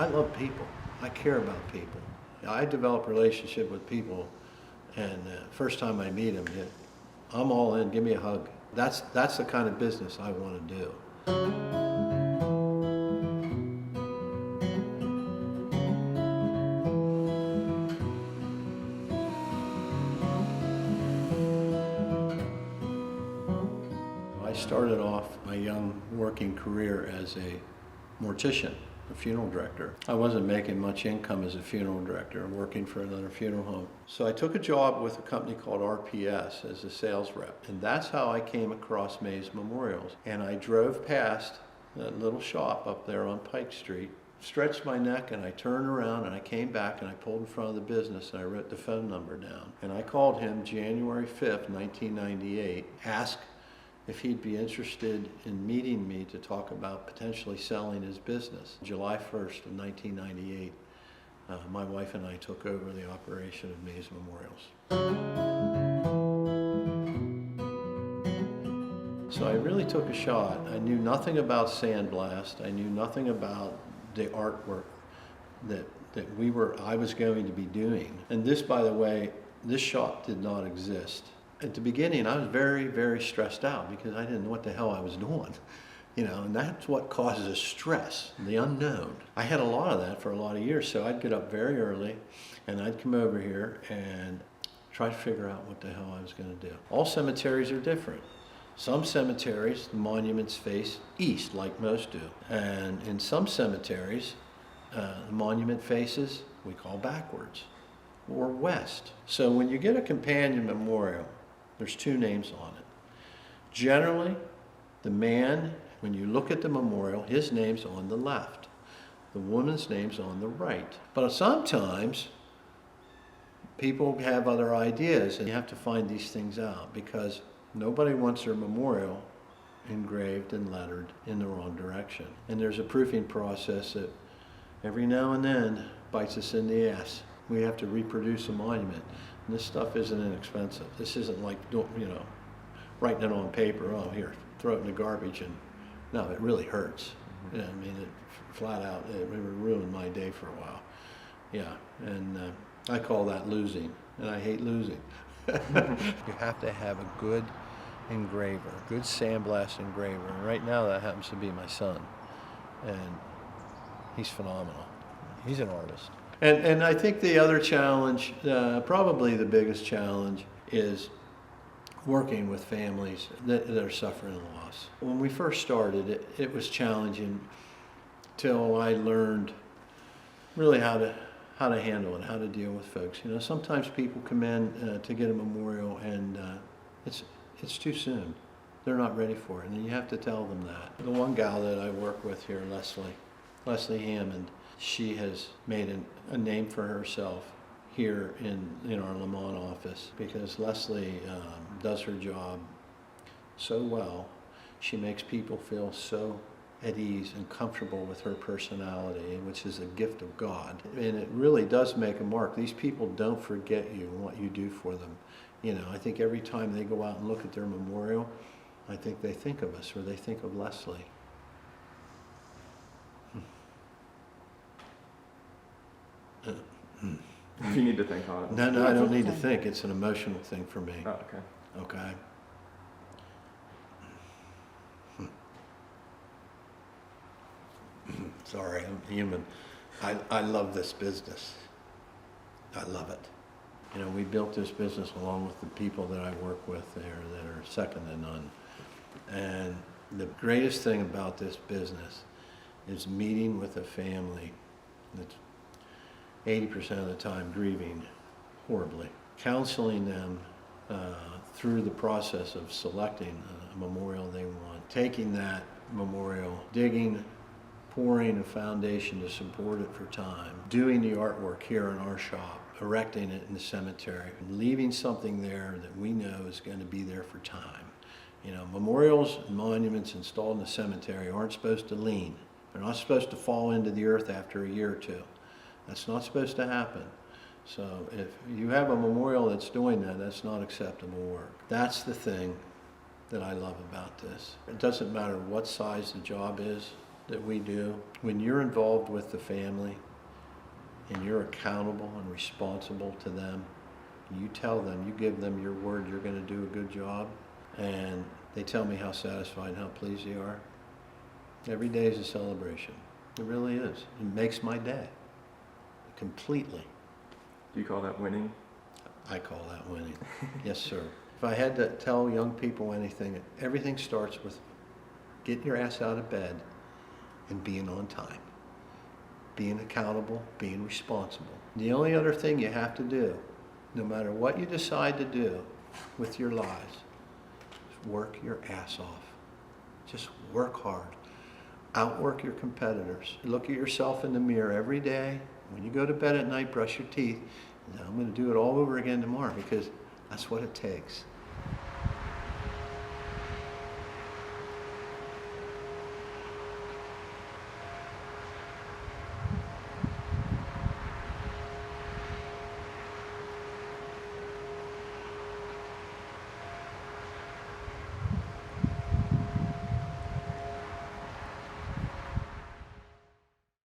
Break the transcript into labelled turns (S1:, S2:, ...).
S1: I love people. I care about people. I develop relationship with people, and first time I meet them, I'm all in. Give me a hug. That's the kind of business I want to do. I started off my young working career as a mortician, a funeral director. I wasn't making much income as a funeral director, working for another funeral home. So I took a job with a company called RPS as a sales rep, and that's how I came across Mays Memorials. And I drove past that little shop up there on Pike Street, stretched my neck, and I turned around and I came back and I pulled in front of the business and I wrote the phone number down. And I called him January 5th, 1998, asked if he'd be interested in meeting me to talk about potentially selling his business. July 1st of 1998, my wife and I took over the operation of Mays Memorials. So I really took a shot. I knew nothing about sandblast. I knew nothing about the artwork that I was going to be doing. And this, by the way, this shop did not exist. At the beginning, I was very, very stressed out because I didn't know what the hell I was doing, and that's what causes stress, the unknown. I had a lot of that for a lot of years, so I'd get up very early and I'd come over here and try to figure out what the hell I was going to do. All cemeteries are different. Some cemeteries, the monuments face east, like most do. And in some cemeteries, the monument faces, we call backwards, or west. So when you get a companion memorial, there's two names on it. Generally, the man, when you look at the memorial, his name's on the left. The woman's name's on the right. But sometimes, people have other ideas, and you have to find these things out because nobody wants their memorial engraved and lettered in the wrong direction. And there's a proofing process that every now and then bites us in the ass. We have to reproduce a monument. And this stuff isn't inexpensive. This isn't like, writing it on paper, oh, here, throw it in the garbage. And no, it really hurts. Mm-hmm. Yeah, I mean, flat out, it ruined my day for a while. Yeah, and I call that losing, and I hate losing. You have to have a good engraver, good sandblast engraver. And right now that happens to be my son. And he's phenomenal. He's an artist. And I think the other challenge, probably the biggest challenge, is working with families that are suffering loss. When we first started, it was challenging till I learned really how to handle it, how to deal with folks. Sometimes people come in to get a memorial and it's too soon. They're not ready for it, and you have to tell them that. The one gal that I work with here, Leslie Hammond, she has made a name for herself here in our Lamont office because Leslie does her job so well. She makes people feel so at ease and comfortable with her personality, which is a gift of God. And it really does make a mark. These people don't forget you and what you do for them. I think every time they go out and look at their memorial, I think they think of us or they think of Leslie.
S2: If you need to think on it.
S1: No, I don't need to think. It's an emotional thing for me.
S2: Oh, okay.
S1: Okay. Sorry, I'm human. I love this business. I love it. We built this business along with the people that I work with there that are second to none. And the greatest thing about this business is meeting with a family that's 80% of the time grieving horribly, counseling them through the process of selecting a memorial they want, taking that memorial, digging, pouring a foundation to support it for time, doing the artwork here in our shop, erecting it in the cemetery, and leaving something there that we know is going to be there for time. Memorials and monuments installed in the cemetery aren't supposed to lean. They're not supposed to fall into the earth after a year or two. That's not supposed to happen. So if you have a memorial that's doing that, that's not acceptable work. That's the thing that I love about this. It doesn't matter what size the job is. that we do, when you're involved with the family and you're accountable and responsible to them, you tell them, you give them your word you're going to do a good job, and they tell me how satisfied and how pleased they are. Every day is a celebration. It really is. It makes my day completely.
S2: Do you call that winning?
S1: I call that winning. Yes, sir. If I had to tell young people anything, everything starts with getting your ass out of bed and being on time. Being accountable, being responsible. The only other thing you have to do, no matter what you decide to do with your lives, is work your ass off. Just work hard. Outwork your competitors. Look at yourself in the mirror every day. When you go to bed at night, brush your teeth. Now I'm going to do it all over again tomorrow, because that's what it takes.